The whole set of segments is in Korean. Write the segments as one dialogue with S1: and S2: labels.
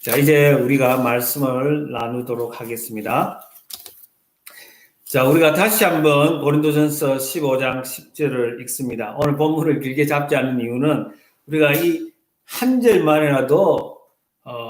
S1: 자, 이제 우리가 말씀을 나누도록 하겠습니다. 자, 우리가 다시 한번 고린도전서 15장 10절을 읽습니다. 오늘 본문을 길게 잡지 않는 이유는 우리가 이 한 절만이라도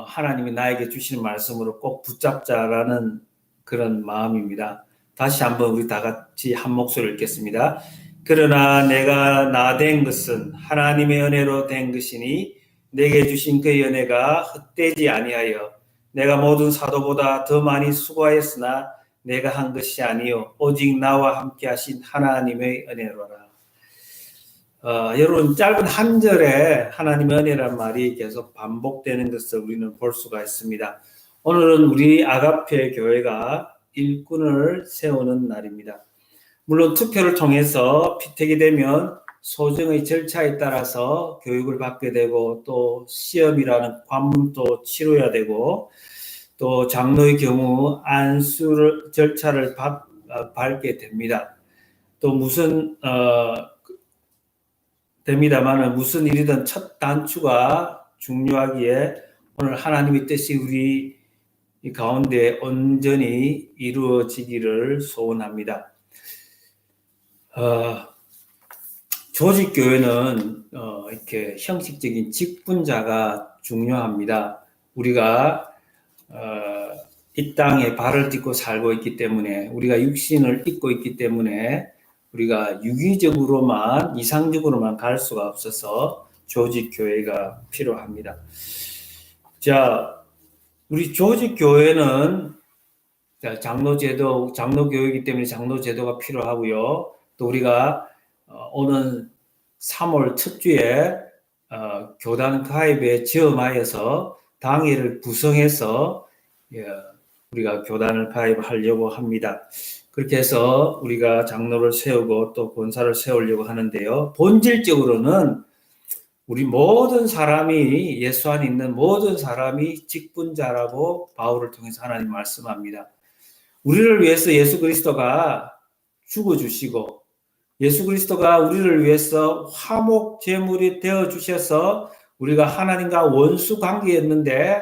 S1: 하나님이 나에게 주시는 말씀으로 꼭 붙잡자라는 그런 마음입니다. 다시 한번 우리 다 같이 한 목소리를 읽겠습니다. 그러나 내가 나 된 것은 하나님의 은혜로 된 것이니 내게 주신 그 은혜가 헛되지 아니하여 내가 모든 사도보다 더 많이 수고하였으나 내가 한 것이 아니요 오직 나와 함께 하신 하나님의 은혜로라. 여러분, 짧은 한 절에 하나님의 은혜란 말이 계속 반복되는 것을 우리는 볼 수가 있습니다. 오늘은 우리 아가페 교회가 일꾼을 세우는 날입니다. 물론 투표를 통해서 피택이 되면 소정의 절차에 따라서 교육을 받게 되고 또 시험이라는 관문도 치러야 되고 또 장로의 경우 안수 절차를 밟게 됩니다. 또 됩니다만은 무슨 일이든 첫 단추가 중요하기에 오늘 하나님의 뜻이 우리 가운데 온전히 이루어지기를 소원합니다. 조직교회는 이렇게 형식적인 직분자가 중요합니다. 우리가 이 땅에 발을 딛고 살고 있기 때문에 우리가 육신을 입고 있기 때문에 우리가 유기적으로만 이상적으로만 갈 수가 없어서 조직교회가 필요합니다. 자, 우리 조직교회는 장로제도, 장로교회이기 때문에 장로제도가 필요하고요. 또 우리가 오는 3월 첫 주에 교단 가입에 지엄하여서 당회를 구성해서 우리가 교단을 가입하려고 합니다. 그렇게 해서 우리가 장로를 세우고 또 권사를 세우려고 하는데요. 본질적으로는 우리 모든 사람이 예수 안에 있는 모든 사람이 직분자라고 바울을 통해서 하나님 말씀합니다. 우리를 위해서 예수 그리스도가 죽어주시고 예수 그리스도가 우리를 위해서 화목 제물이 되어주셔서 우리가 하나님과 원수 관계였는데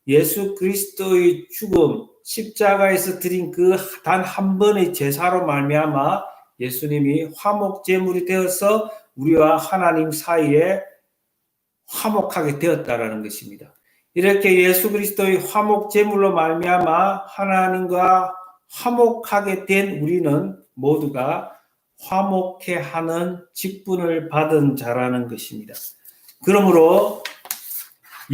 S1: 예수 그리스도의 죽음, 십자가에서 드린 그 단 한 번의 제사로 말미암아 예수님이 화목 제물이 되어서 우리와 하나님 사이에 화목하게 되었다라는 것입니다. 이렇게 예수 그리스도의 화목 제물로 말미암아 하나님과 화목하게 된 우리는 모두가 화목해 하는 직분을 받은 자라는 것입니다. 그러므로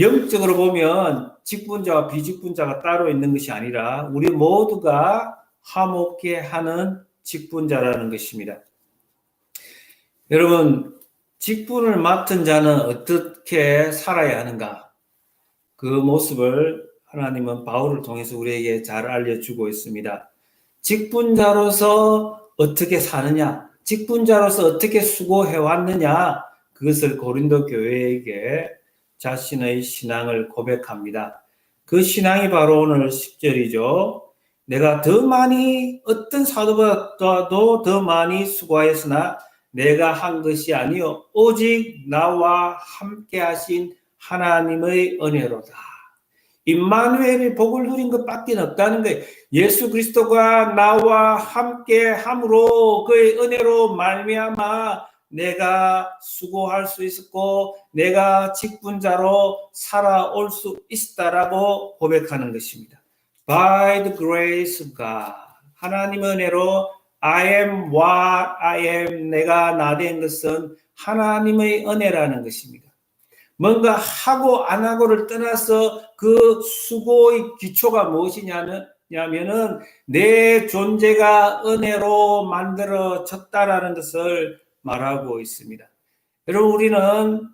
S1: 영적으로 보면 직분자와 비직분자가 따로 있는 것이 아니라 우리 모두가 화목해 하는 직분자라는 것입니다. 여러분, 직분을 맡은 자는 어떻게 살아야 하는가? 그 모습을 하나님은 바울을 통해서 우리에게 잘 알려주고 있습니다. 직분자로서 어떻게 사느냐? 직분자로서 어떻게 수고해 왔느냐? 그것을 고린도 교회에게 자신의 신앙을 고백합니다. 그 신앙이 바로 오늘 10절이죠. 내가 더 많이 어떤 사도보다도 더 많이 수고하였으나 내가 한 것이 아니요 오직 나와 함께 하신 하나님의 은혜로다. 임마누엘의 복을 누린 것밖에 없다는 거예요. 예수 그리스도가 나와 함께 함으로 그의 은혜로 말미암아 내가 수고할 수 있었고 내가 직분자로 살아올 수 있다라고 고백하는 것입니다. By the grace of God. 하나님의 은혜로 I am what I am. 내가 나 된 것은 하나님의 은혜라는 것입니다. 뭔가 하고 안 하고를 떠나서 그 수고의 기초가 무엇이냐면은 내 존재가 은혜로 만들어졌다라는 것을 말하고 있습니다. 여러분, 우리는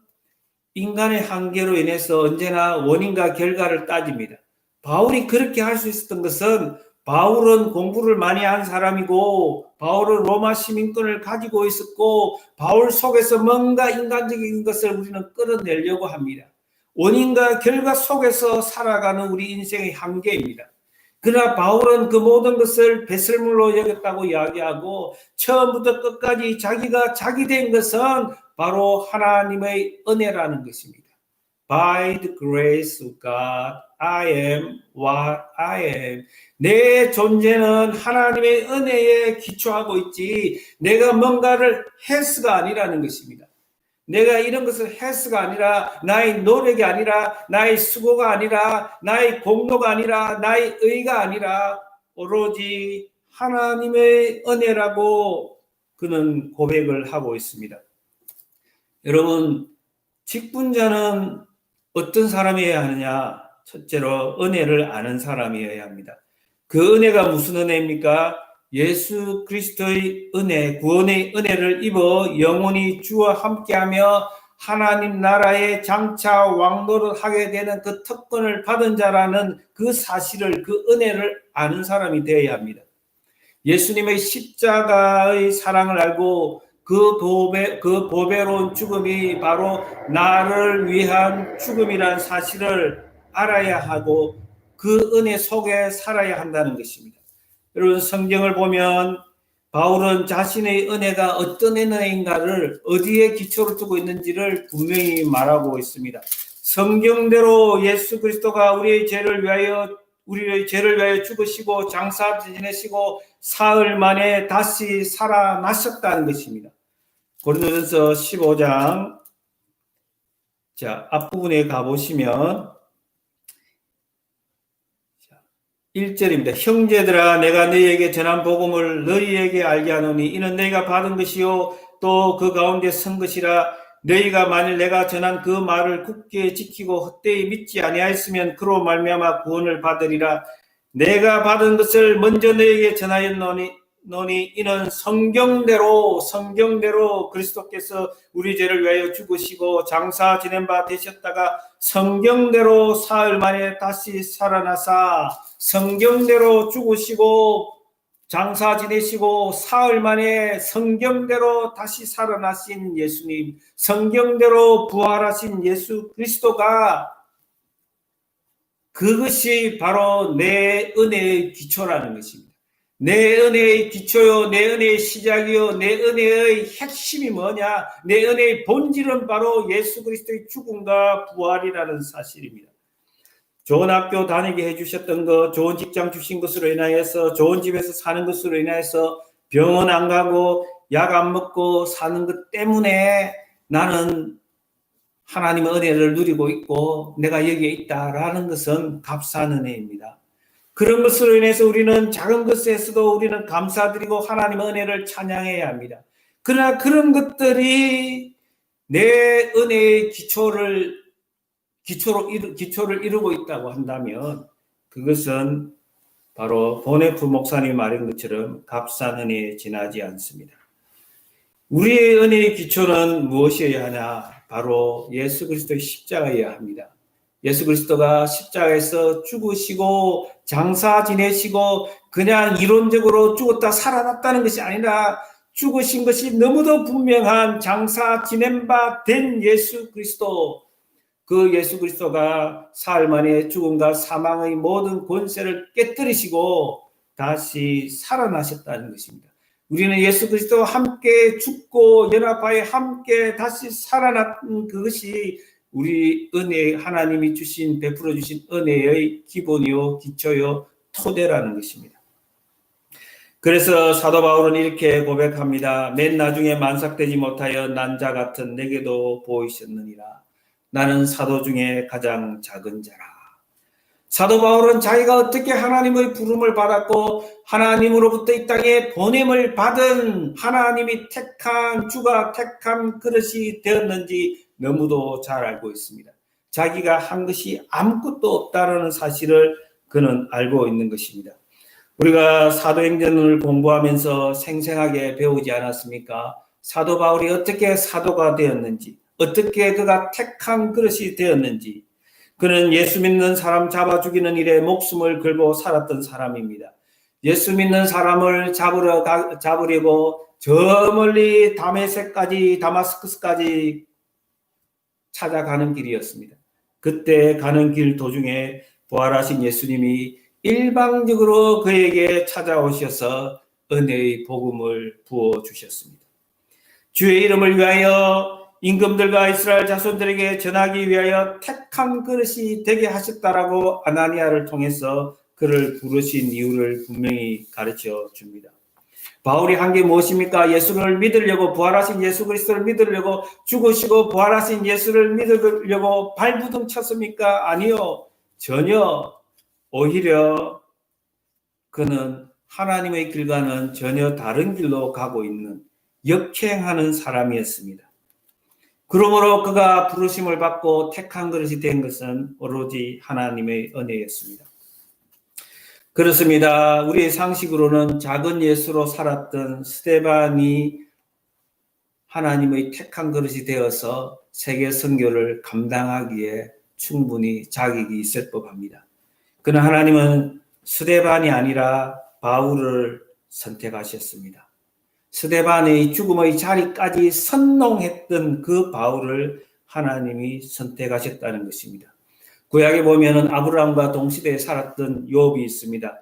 S1: 인간의 한계로 인해서 언제나 원인과 결과를 따집니다. 바울이 그렇게 할 수 있었던 것은 바울은 공부를 많이 한 사람이고 바울은 로마 시민권을 가지고 있었고 바울 속에서 뭔가 인간적인 것을 우리는 끌어내려고 합니다. 원인과 결과 속에서 살아가는 우리 인생의 한계입니다. 그러나 바울은 그 모든 것을 배설물로 여겼다고 이야기하고 처음부터 끝까지 자기가 자기 된 것은 바로 하나님의 은혜라는 것입니다. By the grace of God, I am what I am. 내 존재는 하나님의 은혜에 기초하고 있지 내가 뭔가를 해서가 아니라는 것입니다. 내가 이런 것을 해서가 아니라 나의 노력이 아니라 나의 수고가 아니라 나의 공로가 아니라 나의 의가 아니라 오로지 하나님의 은혜라고 그는 고백을 하고 있습니다. 여러분, 직분자는 어떤 사람이어야 하느냐? 첫째로 은혜를 아는 사람이어야 합니다. 그 은혜가 무슨 은혜입니까? 예수 그리스도의 은혜, 구원의 은혜를 입어 영원히 주와 함께하며 하나님 나라의 장차 왕노릇 하게 되는 그 특권을 받은 자라는 그 사실을, 그 은혜를 아는 사람이 되어야 합니다. 예수님의 십자가의 사랑을 알고 그 보배로운 죽음이 바로 나를 위한 죽음이란 사실을 알아야 하고 그 은혜 속에 살아야 한다는 것입니다. 여러분, 성경을 보면 바울은 자신의 은혜가 어떤 은혜인가를 어디에 기초를 두고 있는지를 분명히 말하고 있습니다. 성경대로 예수 그리스도가 우리의 죄를 위하여 죽으시고 장사 지내시고 사흘 만에 다시 살아나셨다는 것입니다. 고린도전서 15장 앞부분에 가보시면 1절입니다. 형제들아, 내가 너희에게 전한 복음을 너희에게 알게 하노니 이는 너희가 받은 것이요 또 그 가운데 선 것이라. 너희가 만일 내가 전한 그 말을 굳게 지키고 헛되이 믿지 아니하였으면 그로 말미암아 구원을 받으리라. 내가 받은 것을 먼저 너희에게 전하였노니 이는 성경대로 그리스도께서 우리 죄를 위하여 죽으시고 장사 지낸 바 되셨다가 성경대로 사흘 만에 다시 살아나사, 성경대로 죽으시고 장사 지내시고 사흘 만에 성경대로 다시 살아나신 예수님, 성경대로 부활하신 예수 그리스도가, 그것이 바로 내 은혜의 기초라는 것입니다. 내 은혜의 기초요, 내 은혜의 시작이요, 내 은혜의 핵심이 뭐냐? 내 은혜의 본질은 바로 예수 그리스도의 죽음과 부활이라는 사실입니다. 좋은 학교 다니게 해주셨던 것, 좋은 직장 주신 것으로 인하여서, 좋은 집에서 사는 것으로 인하여서 병원 안 가고 약 안 먹고 사는 것 때문에 나는 하나님의 은혜를 누리고 있고 내가 여기에 있다라는 것은 값싼 은혜입니다. 그런 것으로 인해서 우리는 작은 것에서도 우리는 감사드리고 하나님의 은혜를 찬양해야 합니다. 그러나 그런 것들이 내 은혜의 기초를 이루고 있다고 한다면 그것은 바로 보네프 목사님이 말한 것처럼 값싼 은혜에 지나지 않습니다. 우리의 은혜의 기초는 무엇이어야 하냐? 바로 예수 그리스도의 십자가여야 합니다. 예수 그리스도가 십자가에서 죽으시고 장사 지내시고 그냥 이론적으로 죽었다 살아났다는 것이 아니라 죽으신 것이 너무도 분명한 장사 지낸 바 된 예수 그리스도, 그 예수 그리스도가 사흘 만에 죽음과 사망의 모든 권세를 깨뜨리시고 다시 살아나셨다는 것입니다. 우리는 예수 그리스도와 함께 죽고 연합하여 함께 다시 살아난 그것이 우리 은혜, 하나님이 주신, 베풀어 주신 은혜의 기본이요, 기초요, 토대라는 것입니다. 그래서 사도 바울은 이렇게 고백합니다. 맨 나중에 만삭되지 못하여 난 자 같은 내게도 보이셨느니라. 나는 사도 중에 가장 작은 자라. 사도 바울은 자기가 어떻게 하나님의 부름을 받았고 하나님으로부터 이 땅에 보냄을 받은 하나님이 택한, 주가 택한 그릇이 되었는지 너무도 잘 알고 있습니다. 자기가 한 것이 아무것도 없다는 사실을 그는 알고 있는 것입니다. 우리가 사도행전을 공부하면서 생생하게 배우지 않았습니까? 사도 바울이 어떻게 사도가 되었는지, 어떻게 그가 택한 그릇이 되었는지. 그는 예수 믿는 사람 잡아 죽이는 일에 목숨을 걸고 살았던 사람입니다. 예수 믿는 사람을 잡으려고 저 멀리 다마스커스까지 찾아가는 길이었습니다. 그때 가는 길 도중에 부활하신 예수님이 일방적으로 그에게 찾아오셔서 은혜의 복음을 부어주셨습니다. 주의 이름을 위하여 임금들과 이스라엘 자손들에게 전하기 위하여 택한 그릇이 되게 하셨다라고 아나니아를 통해서 그를 부르신 이유를 분명히 가르쳐 줍니다. 바울이 한 게 무엇입니까? 예수를 믿으려고, 부활하신 예수 그리스도를 믿으려고, 죽으시고 부활하신 예수를 믿으려고 발부둥 쳤습니까? 아니요. 전혀. 오히려 그는 하나님의 길과는 전혀 다른 길로 가고 있는 역행하는 사람이었습니다. 그러므로 그가 부르심을 받고 택한 그릇이 된 것은 오로지 하나님의 은혜였습니다. 그렇습니다. 우리의 상식으로는 작은 예수로 살았던 스데반이 하나님의 택한 그릇이 되어서 세계 선교를 감당하기에 충분히 자격이 있을 법합니다. 그러나 하나님은 스데반이 아니라 바울을 선택하셨습니다. 스데반의 죽음의 자리까지 선농했던 그 바울을 하나님이 선택하셨다는 것입니다. 구약에 보면은 아브라함과 동시대에 살았던 욥이 있습니다.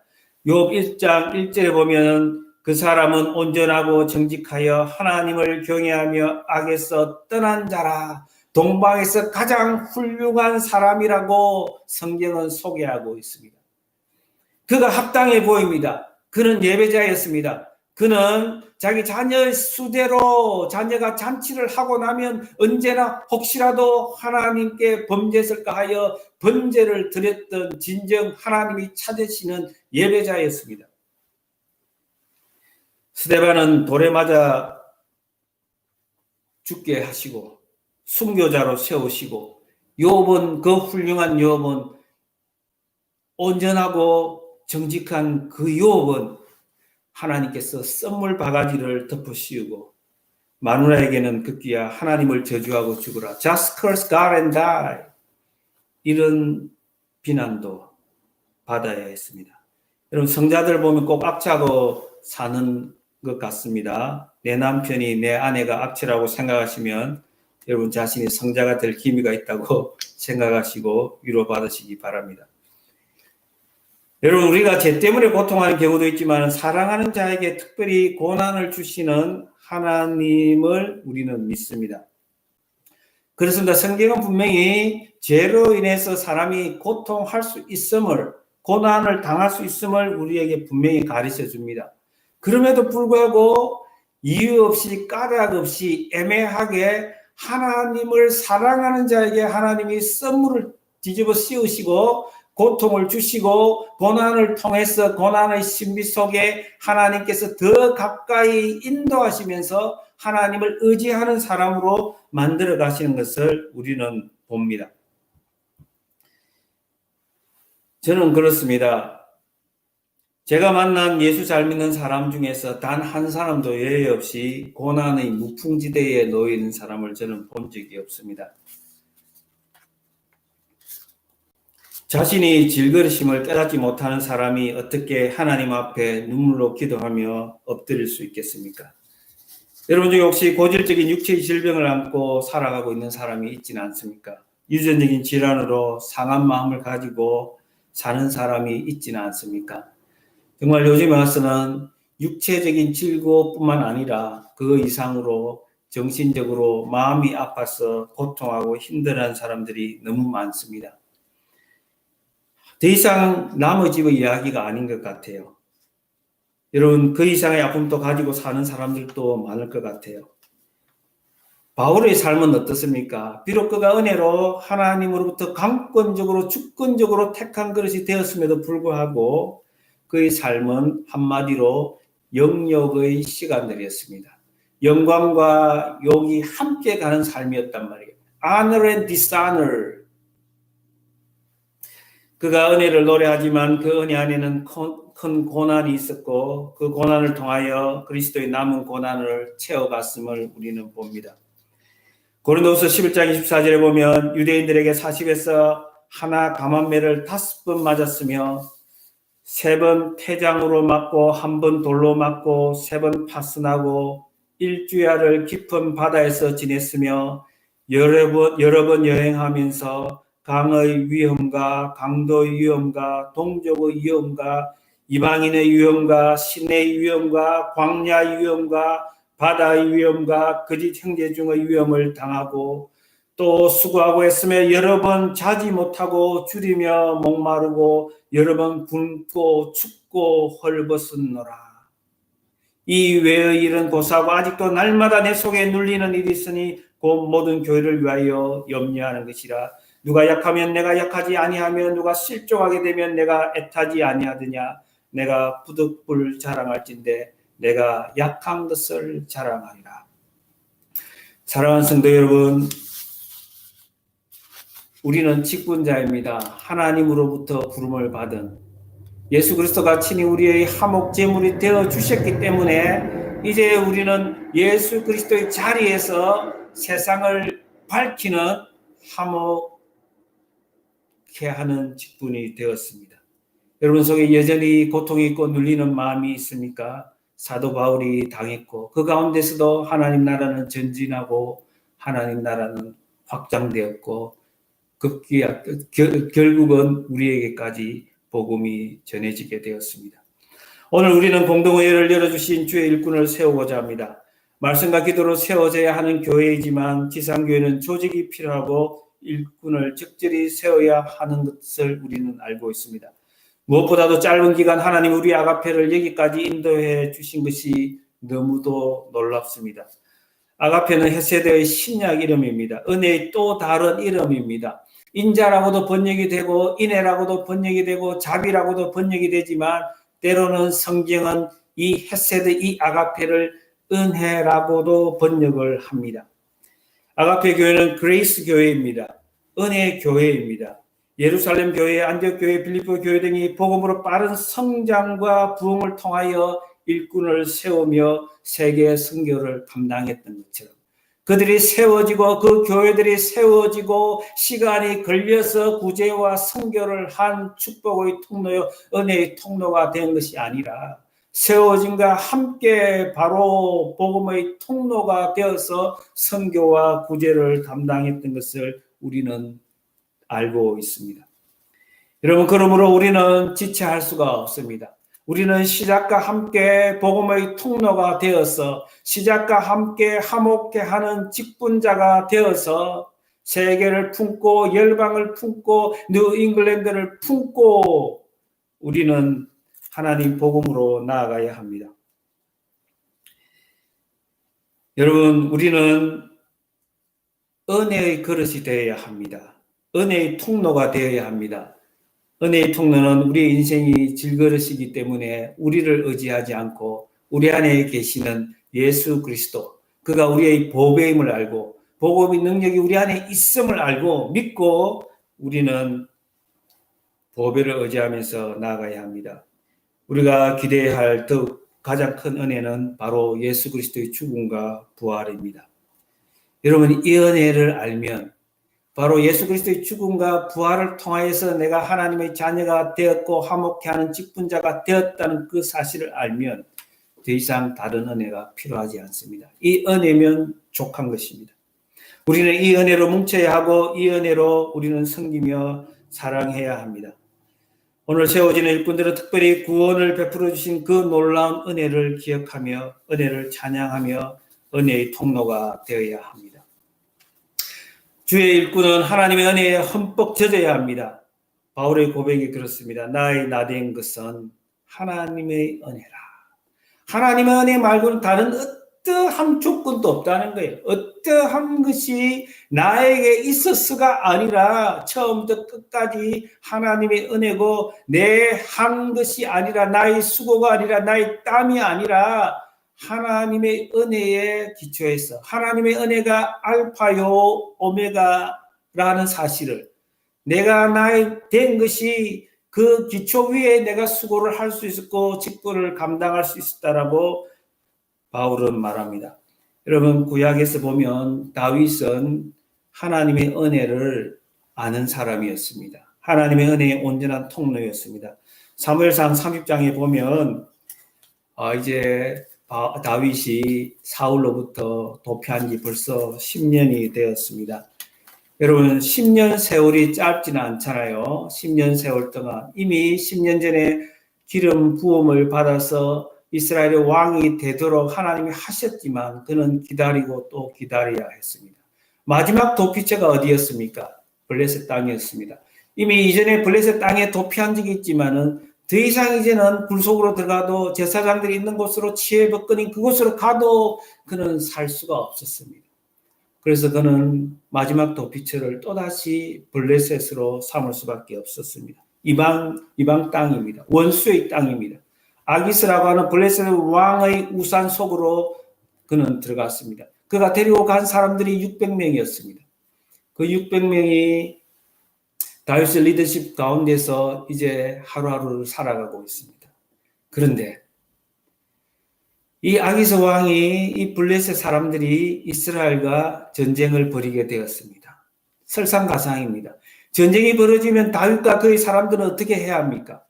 S1: 욥 1장 1절에 보면은 그 사람은 온전하고 정직하여 하나님을 경외하며 악에서 떠난 자라, 동방에서 가장 훌륭한 사람이라고 성경은 소개하고 있습니다. 그가 합당해 보입니다. 그는 예배자였습니다. 그는 자기 자녀의 수대로 자녀가 잔치를 하고 나면 언제나 혹시라도 하나님께 범죄했을까 하여 번제를 드렸던 진정 하나님이 찾으시는 예배자였습니다. 스데반은 돌에 맞아 죽게 하시고 순교자로 세우시고 욥은, 그 훌륭한 욥은, 온전하고 정직한 그 욥은 하나님께서 선물 바가지를 덮어 씌우고 마누라에게는 급기야 하나님을 저주하고 죽으라, just curse God and die, 이런 비난도 받아야 했습니다. 여러분, 성자들 보면 꼭 악취하고 사는 것 같습니다. 내 남편이 내 아내가 악취라고 생각하시면 여러분 자신이 성자가 될 기미가 있다고 생각하시고 위로받으시기 바랍니다. 여러분, 우리가 죄 때문에 고통하는 경우도 있지만 사랑하는 자에게 특별히 고난을 주시는 하나님을 우리는 믿습니다. 그렇습니다. 성경은 분명히 죄로 인해서 사람이 고통할 수 있음을, 고난을 당할 수 있음을 우리에게 분명히 가르쳐 줍니다. 그럼에도 불구하고 이유 없이, 까닭 없이 애매하게 하나님을 사랑하는 자에게 하나님이 선물을 뒤집어 씌우시고 고통을 주시고 고난을 통해서 고난의 신비 속에 하나님께서 더 가까이 인도하시면서 하나님을 의지하는 사람으로 만들어 가시는 것을 우리는 봅니다. 저는 그렇습니다. 제가 만난 예수 잘 믿는 사람 중에서 단 한 사람도 예외 없이 고난의 무풍지대에 놓여 있는 사람을 저는 본 적이 없습니다. 자신이 질그릇임을 깨닫지 못하는 사람이 어떻게 하나님 앞에 눈물로 기도하며 엎드릴 수 있겠습니까? 여러분 중에 혹시 고질적인 육체의 질병을 안고 살아가고 있는 사람이 있지는 않습니까? 유전적인 질환으로 상한 마음을 가지고 사는 사람이 있지는 않습니까? 정말 요즘에 와서는 육체적인 질고뿐만 아니라 그 이상으로 정신적으로 마음이 아파서 고통하고 힘들어하는 사람들이 너무 많습니다. 더 이상 남의 집의 이야기가 아닌 것 같아요. 여러분, 그 이상의 아픔도 가지고 사는 사람들도 많을 것 같아요. 바울의 삶은 어떻습니까? 비록 그가 은혜로 하나님으로부터 강권적으로 주권적으로 택한 그릇이 되었음에도 불구하고 그의 삶은 한마디로 영역의 시간들이었습니다. 영광과 욕이 함께 가는 삶이었단 말이에요. honor and dishonor. 그가 은혜를 노래하지만 그 은혜 안에는 큰 고난이 있었고 그 고난을 통하여 그리스도의 남은 고난을 채워갔음을 우리는 봅니다. 고린도후서 11장 24절에 보면 유대인들에게 40에서 하나 감한매를 5번 맞았으며 3번 태장으로 맞고 1번 돌로 맞고 3번 파선하고 일주야를 깊은 바다에서 지냈으며 여러 번 여행하면서 강의 위험과 강도의 위험과 동족의 위험과 이방인의 위험과 시내의 위험과 광야의 위험과 바다의 위험과 거짓 형제 중의 위험을 당하고 또 수고하고 했으며 여러 번 자지 못하고 줄이며 목마르고 여러 번 굶고 춥고 헐벗었노라. 이 외의 일은 고사하고 아직도 날마다 내 속에 눌리는 일이 있으니 곧 모든 교회를 위하여 염려하는 것이라. 누가 약하면 내가 약하지 아니하며 누가 실족하게 되면 내가 애타지 아니하느냐. 내가 부득불 자랑할진대 내가 약한 것을 자랑하리라. 사랑하는 성도 여러분, 우리는 직분자입니다. 하나님으로부터 부름을 받은 예수 그리스도가 친히 우리의 화목 제물이 되어 주셨기 때문에 이제 우리는 예수 그리스도의 자리에서 세상을 밝히는 화목케 하는 직분이 되었습니다. 여러분 속에 여전히 고통이 있고 눌리는 마음이 있습니까? 사도 바울이 당했고 그 가운데서도 하나님 나라는 전진하고 하나님 나라는 확장되었고 결국은 우리에게까지 복음이 전해지게 되었습니다. 오늘 우리는 공동회의를 열어주신 주의 일꾼을 세우고자 합니다. 말씀과 기도로 세워져야 하는 교회이지만 지상교회는 조직이 필요하고 일꾼을 적절히 세워야 하는 것을 우리는 알고 있습니다. 무엇보다도 짧은 기간 하나님 우리 아가페를 여기까지 인도해 주신 것이 너무도 놀랍습니다. 아가페는 헤세드의 신약 이름입니다. 은혜의 또 다른 이름입니다. 인자라고도 번역이 되고 인애라고도 번역이 되고 자비라고도 번역이 되지만 때로는 성경은 이 헤세드 이 아가페를 은혜라고도 번역을 합니다. 아가페 교회는 그레이스 교회입니다. 은혜 교회입니다. 예루살렘 교회, 안디옥 교회, 빌립보 교회 등이 복음으로 빠른 성장과 부흥을 통하여 일꾼을 세우며 세계 선교를 감당했던 것처럼 그들이 세워지고 그 교회들이 세워지고 시간이 걸려서 구제와 선교를 한 축복의 통로요 은혜의 통로가 된 것이 아니라 세워짐과 함께 바로 복음의 통로가 되어서 선교와 구제를 감당했던 것을 우리는 알고 있습니다. 여러분, 그러므로 우리는 지체할 수가 없습니다. 우리는 시작과 함께 복음의 통로가 되어서 시작과 함께 화목케 하는 직분자가 되어서 세계를 품고 열방을 품고 뉴 잉글랜드를 품고 우리는 하나님 복음으로 나아가야 합니다. 여러분, 우리는 은혜의 그릇이 되어야 합니다. 은혜의 통로가 되어야 합니다. 은혜의 통로는 우리의 인생이 질그릇이기 때문에 우리를 의지하지 않고 우리 안에 계시는 예수 그리스도, 그가 우리의 보배임을 알고 복음의 능력이 우리 안에 있음을 알고 믿고 우리는 보배를 의지하면서 나아가야 합니다. 우리가 기대해야 할 더욱 가장 큰 은혜는 바로 예수 그리스도의 죽음과 부활입니다. 여러분, 이 은혜를 알면 바로 예수 그리스도의 죽음과 부활을 통하여서 내가 하나님의 자녀가 되었고 화목케 하는 직분자가 되었다는 그 사실을 알면 더 이상 다른 은혜가 필요하지 않습니다. 이 은혜면 족한 것입니다. 우리는 이 은혜로 뭉쳐야 하고 이 은혜로 우리는 섬기며 사랑해야 합니다. 오늘 세워지는 일꾼들은 특별히 구원을 베풀어 주신 그 놀라운 은혜를 기억하며 은혜를 찬양하며 은혜의 통로가 되어야 합니다. 주의 일꾼은 하나님의 은혜에 흠뻑 젖어야 합니다. 바울의 고백이 그렇습니다. 나의 나된 것은 하나님의 은혜라. 하나님의 은혜 말고는 다른 어떠한 조건도 없다는 거예요. 어떠한 것이 나에게 있었어가 아니라 처음부터 끝까지 하나님의 은혜고 내 한 것이 아니라 나의 수고가 아니라 나의 땀이 아니라 하나님의 은혜에 기초해서 하나님의 은혜가 알파요 오메가라는 사실을 내가 나의 된 것이 그 기초 위에 내가 수고를 할 수 있었고 직분을 감당할 수 있었다라고 바울은 말합니다. 여러분, 구약에서 보면 다윗은 하나님의 은혜를 아는 사람이었습니다. 하나님의 은혜의 온전한 통로였습니다. 사무엘상 30장에 보면 이제 다윗이 사울로부터 도피한 지 벌써 10년이 되었습니다. 여러분, 10년 세월이 짧지는 않잖아요. 10년 세월 동안 이미 10년 전에 기름 부음을 받아서 이스라엘의 왕이 되도록 하나님이 하셨지만 그는 기다리고 또 기다려야 했습니다. 마지막 도피처가 어디였습니까? 블레셋 땅이었습니다. 이미 이전에 블레셋 땅에 도피한 적이 있지만은 더 이상 이제는 굴속으로 들어가도 제사장들이 있는 곳으로 치해벗거니 그곳으로 가도 그는 살 수가 없었습니다. 그래서 그는 마지막 도피처를 또다시 블레셋으로 삼을 수밖에 없었습니다. 이방 땅입니다. 원수의 땅입니다. 아기스라고 하는 블레셋 왕의 우산 속으로 그는 들어갔습니다. 그가 데리고 간 사람들이 600명이었습니다. 그 600명이 다윗의 리더십 가운데서 이제 하루하루를 살아가고 있습니다. 그런데 이 아기스 왕이 이 블레셋 사람들이 이스라엘과 전쟁을 벌이게 되었습니다. 설상가상입니다. 전쟁이 벌어지면 다윗과 그의 사람들은 어떻게 해야 합니까?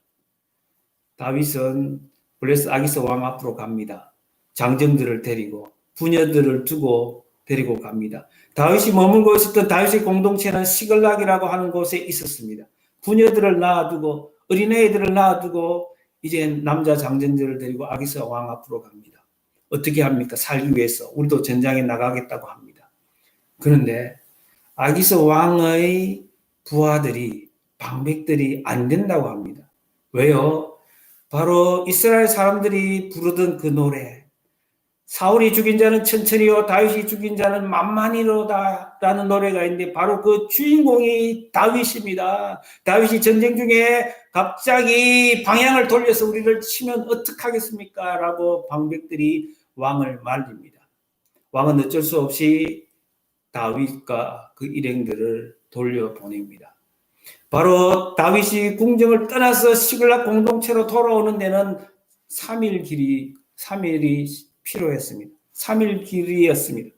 S1: 다윗은 블레셋 아기스 왕 앞으로 갑니다. 장정들을 데리고 부녀들을 두고 데리고 갑니다. 다윗이 머물고 있었던 다윗의 공동체는 시글락이라고 하는 곳에 있었습니다. 부녀들을 놔두고 어린애들을 놔두고 이제 남자 장정들을 데리고 아기스 왕 앞으로 갑니다. 어떻게 합니까? 살기 위해서 우리도 전장에 나가겠다고 합니다. 그런데 아기스 왕의 부하들이 방백들이 안 된다고 합니다. 왜요? 바로 이스라엘 사람들이 부르던 그 노래, 사울이 죽인 자는 천천히요 다윗이 죽인 자는 만만히로다 라는 노래가 있는데 바로 그 주인공이 다윗입니다. 다윗이 전쟁 중에 갑자기 방향을 돌려서 우리를 치면 어떡하겠습니까? 라고 방백들이 왕을 말립니다. 왕은 어쩔 수 없이 다윗과 그 일행들을 돌려보냅니다. 바로 다윗이 궁정을 떠나서 시글락 공동체로 돌아오는 데는 3일이 필요했습니다. 3일 길이었습니다.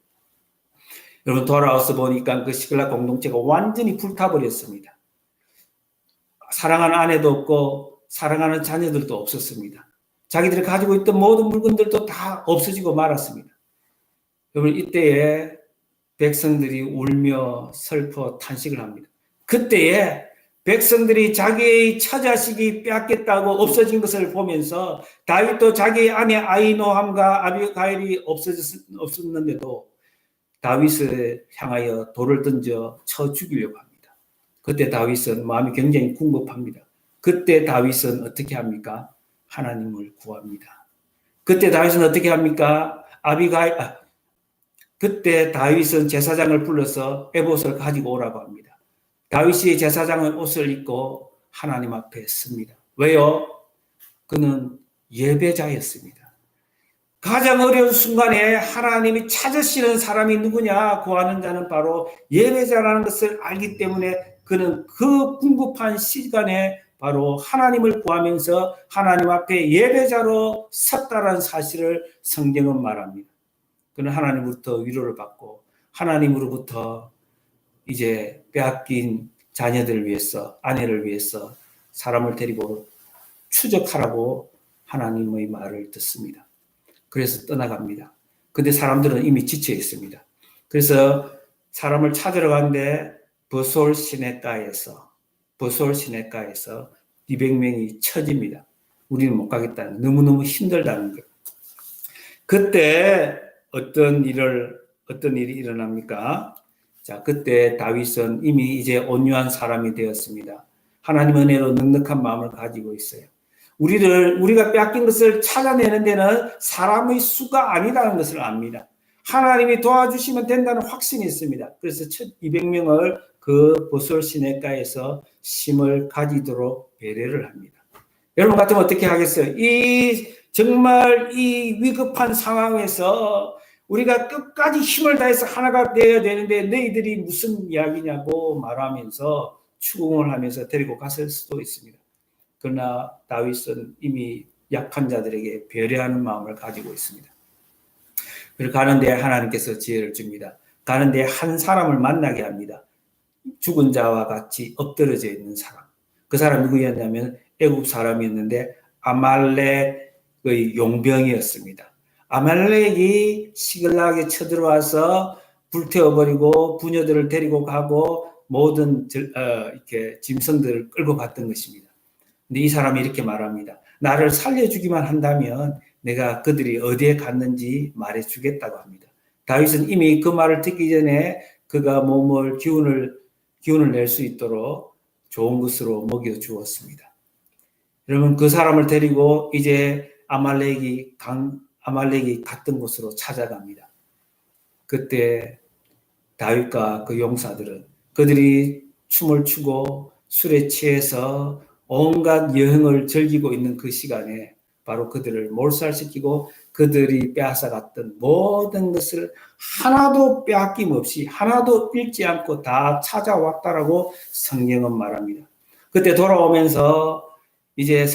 S1: 여러분 돌아와서 보니까 그 시글락 공동체가 완전히 불타버렸습니다. 사랑하는 아내도 없고 사랑하는 자녀들도 없었습니다. 자기들이 가지고 있던 모든 물건들도 다 없어지고 말았습니다. 여러분 이때에 백성들이 울며 슬퍼 탄식을 합니다. 그때에 백성들이 자기의 처자식이 빼앗겼다고 없어진 것을 보면서 다윗도 자기의 아내 아히노함과 아비가일이 없었는데도 다윗을 향하여 돌을 던져 쳐 죽이려고 합니다. 그때 다윗은 마음이 굉장히 궁금합니다. 그때 다윗은 어떻게 합니까? 하나님을 구합니다. 그때 다윗은 어떻게 합니까? 그때 다윗은 제사장을 불러서 에봇을 가지고 오라고 합니다. 다윗이 제사장의 옷을 입고 하나님 앞에 섭니다. 왜요? 그는 예배자였습니다. 가장 어려운 순간에 하나님이 찾으시는 사람이 누구냐? 구하는 자는 바로 예배자라는 것을 알기 때문에 그는 그 궁극한 시간에 바로 하나님을 구하면서 하나님 앞에 예배자로 섰다라는 사실을 성경은 말합니다. 그는 하나님으로부터 위로를 받고 하나님으로부터 이제 빼앗긴 자녀들을 위해서 아내를 위해서 사람을 데리고 추적하라고 하나님의 말을 듣습니다. 그래서 떠나갑니다. 근데 사람들은 이미 지쳐 있습니다. 그래서 사람을 찾으러 가는데 버솔 시내가에서 200명이 쳐집니다. 우리는 못 가겠다는, 너무너무 힘들다는 거예요. 그때 어떤 일이 일어납니까? 자, 그때 다윗은 이미 이제 온유한 사람이 되었습니다. 하나님 은혜로 넉넉한 마음을 가지고 있어요. 우리가 빼앗긴 것을 찾아내는 데는 사람의 수가 아니라는 것을 압니다. 하나님이 도와주시면 된다는 확신이 있습니다. 그래서 200명을 그 보솔 시내가에서 심을 가지도록 배려를 합니다. 여러분 같으면 어떻게 하겠어요? 정말 이 위급한 상황에서 우리가 끝까지 힘을 다해서 하나가 되어야 되는데 너희들이 무슨 이야기냐고 말하면서 추궁을 하면서 데리고 갔을 수도 있습니다. 그러나 다윗은 이미 약한 자들에게 배려하는 마음을 가지고 있습니다. 그리고 가는데 하나님께서 지혜를 줍니다. 가는데 한 사람을 만나게 합니다. 죽은 자와 같이 엎드러져 있는 사람. 그 사람 누구였냐면 애굽 사람이었는데 아말렉의 용병이었습니다. 아말렉이 시글락에 쳐들어와서 불태워버리고 부녀들을 데리고 가고 모든 이렇게 짐승들을 끌고 갔던 것입니다. 근데 이 사람이 이렇게 말합니다. 나를 살려주기만 한다면 내가 그들이 어디에 갔는지 말해주겠다고 합니다. 다윗은 이미 그 말을 듣기 전에 그가 몸을 기운을 낼 수 있도록 좋은 것으로 먹여 주었습니다. 여러분, 그 사람을 데리고 이제 아말렉이 갔던 곳으로 찾아갑니다. 그때 다윗과 그 용사들은 그들이 춤을 추고 술에 취해서 온갖 여행을 즐기고 있는 그 시간에 바로 그들을 몰살시키고 그들이 빼앗아갔던 모든 것을 하나도 빼앗김 없이 하나도 잃지 않고 다 찾아왔다라고 성경은 말합니다. 그때 돌아오면서 이제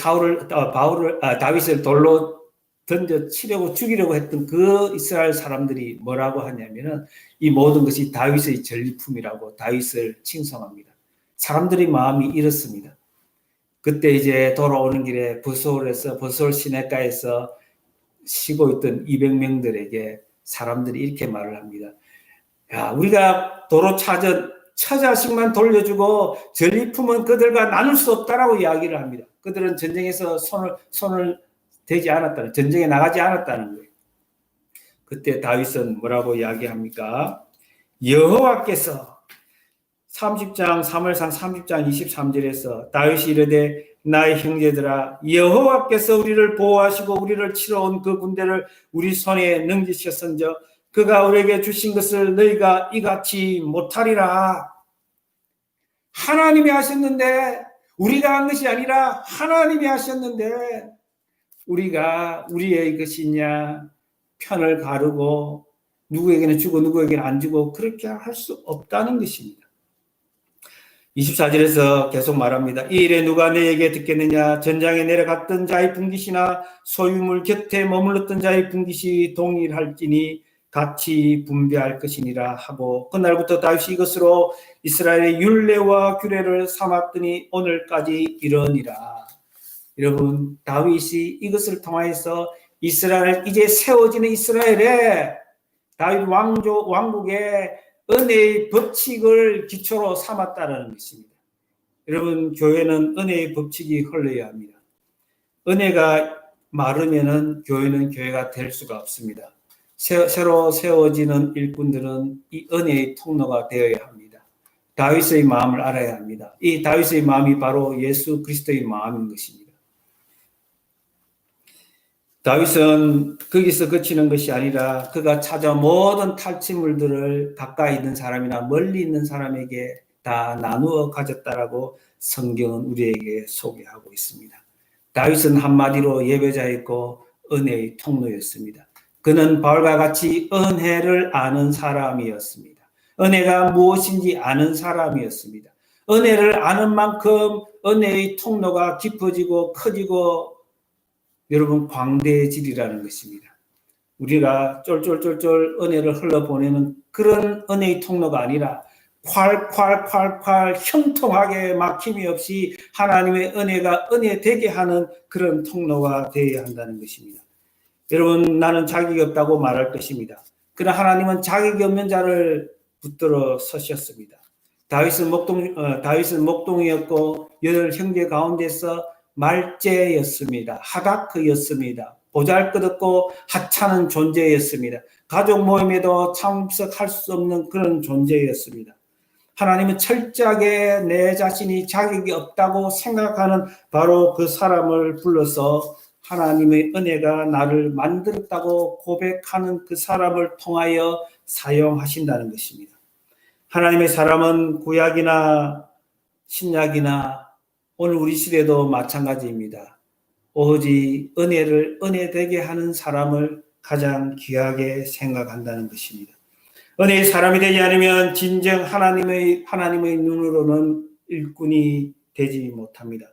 S1: 다윗을 돌로 던져 치려고 죽이려고 했던 그 이스라엘 사람들이 뭐라고 하냐면은 이 모든 것이 다윗의 전리품이라고 다윗을 칭송합니다. 사람들의 마음이 이렇습니다. 그때 이제 돌아오는 길에 버솔 시내가에서 쉬고 있던 200명들에게 사람들이 이렇게 말을 합니다. 야, 우리가 도로 찾은 처자식만 돌려주고 전리품은 그들과 나눌 수 없다라고 이야기를 합니다. 그들은 전쟁에서 손을 대지 않았다는, 전쟁에 나가지 않았다는 거예요. 그때 다윗은 뭐라고 이야기합니까? 여호와께서 30장 3월상 30장 23절에서 다윗이 이르되 나의 형제들아 여호와께서 우리를 보호하시고 우리를 치러 온 그 군대를 우리 손에 넘기셨은저 그가 우리에게 주신 것을 너희가 이같이 못하리라. 하나님이 하셨는데 우리가 한 것이 아니라 하나님이 하셨는데 우리가 우리의 것이냐 편을 가르고 누구에게는 주고 누구에게는 안 주고 그렇게 할 수 없다는 것입니다. 24절에서 계속 말합니다. 이 일에 누가 내게 듣겠느냐? 전장에 내려갔던 자의 분깃이나 소유물 곁에 머물렀던 자의 분깃이 동일할지니 같이 분배할 것이니라 하고 그날부터 다윗이 이것으로 이스라엘의 율례와 규례를 삼았더니 오늘까지 이러니라. 여러분, 다윗이 이것을 통하여서 이제 세워지는 이스라엘에 다윗 왕국의 은혜의 법칙을 기초로 삼았다는 것입니다. 여러분, 교회는 은혜의 법칙이 흘러야 합니다. 은혜가 마르면은 교회는 교회가 될 수가 없습니다. 새로 세워지는 일꾼들은 이 은혜의 통로가 되어야 합니다. 다윗의 마음을 알아야 합니다. 이 다윗의 마음이 바로 예수 그리스도의 마음인 것입니다. 다윗은 거기서 그치는 것이 아니라 그가 찾아 모든 탈취물들을 가까이 있는 사람이나 멀리 있는 사람에게 다 나누어 가졌다라고 성경은 우리에게 소개하고 있습니다. 다윗은 한마디로 예배자였고 은혜의 통로였습니다. 그는 바울과 같이 은혜를 아는 사람이었습니다. 은혜가 무엇인지 아는 사람이었습니다. 은혜를 아는 만큼 은혜의 통로가 깊어지고 커지고 여러분 광대해지리라는 것입니다. 우리가 쫄쫄쫄쫄 은혜를 흘러보내는 그런 은혜의 통로가 아니라 콸콸콸콸 형통하게 막힘이 없이 하나님의 은혜가 은혜 되게 하는 그런 통로가 되어야 한다는 것입니다. 여러분, 나는 자격이 없다고 말할 것입니다. 그러나 하나님은 자격이 없는 자를 붙들어 서셨습니다. 다윗은 목동이었고 8형제 가운데서 말제였습니다. 하다크였습니다. 보잘것없고 하찮은 존재였습니다. 가족 모임에도 참석할 수 없는 그런 존재였습니다. 하나님은 철저하게 내 자신이 자격이 없다고 생각하는 바로 그 사람을 불러서 하나님의 은혜가 나를 만들었다고 고백하는 그 사람을 통하여 사용하신다는 것입니다. 하나님의 사람은 구약이나 신약이나 오늘 우리 시대도 마찬가지입니다. 오직 은혜를 은혜되게 하는 사람을 가장 귀하게 생각한다는 것입니다. 은혜의 사람이 되지 않으면 진정 하나님의 눈으로는 일꾼이 되지 못합니다.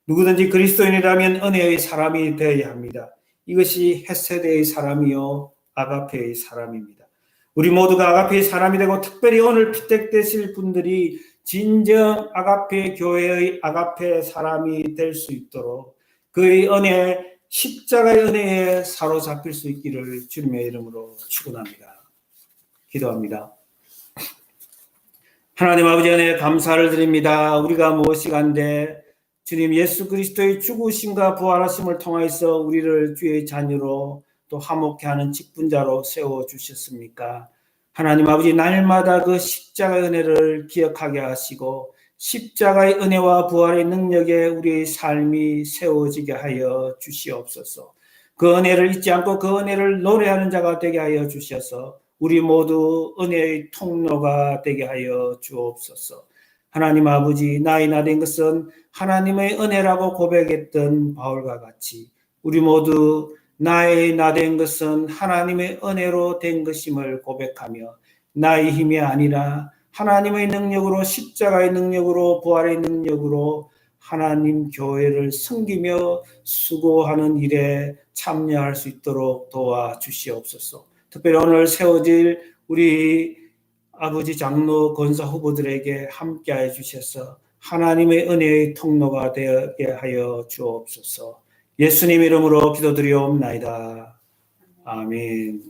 S1: 누구든지 그리스도인이라면 은혜의 사람이 되어야 합니다. 이것이 헤세드의 사람이요 아가페의 사람입니다. 우리 모두가 아가페의 사람이 되고 특별히 오늘 피택되실 분들이 진정 아가페 교회의 아가페 사람이 될 수 있도록 그의 은혜, 십자가의 은혜에 사로잡힐 수 있기를 주님의 이름으로 축원합니다. 기도합니다. 하나님 아버지 은혜 감사를 드립니다. 우리가 무엇이간데 주님 예수 그리스도의 죽으심과 부활하심을 통하여서 우리를 주의 자녀로 또 화목케 하는 직분자로 세워주셨습니까? 하나님 아버지, 날마다 그 십자가의 은혜를 기억하게 하시고 십자가의 은혜와 부활의 능력에 우리의 삶이 세워지게 하여 주시옵소서. 그 은혜를 잊지 않고 그 은혜를 노래하는 자가 되게 하여 주셔서 우리 모두 은혜의 통로가 되게 하여 주옵소서. 하나님 아버지, 나의 나된 것은 하나님의 은혜라고 고백했던 바울과 같이 우리 모두 나의 나된 것은 하나님의 은혜로 된 것임을 고백하며 나의 힘이 아니라 하나님의 능력으로, 십자가의 능력으로, 부활의 능력으로 하나님 교회를 섬기며 수고하는 일에 참여할 수 있도록 도와주시옵소서. 특별히 오늘 세워질 우리 아버지 장로 권사 후보들에게 함께해 주셔서 하나님의 은혜의 통로가 되게 하여 주옵소서. 예수님 이름으로 기도드리옵나이다. 아멘.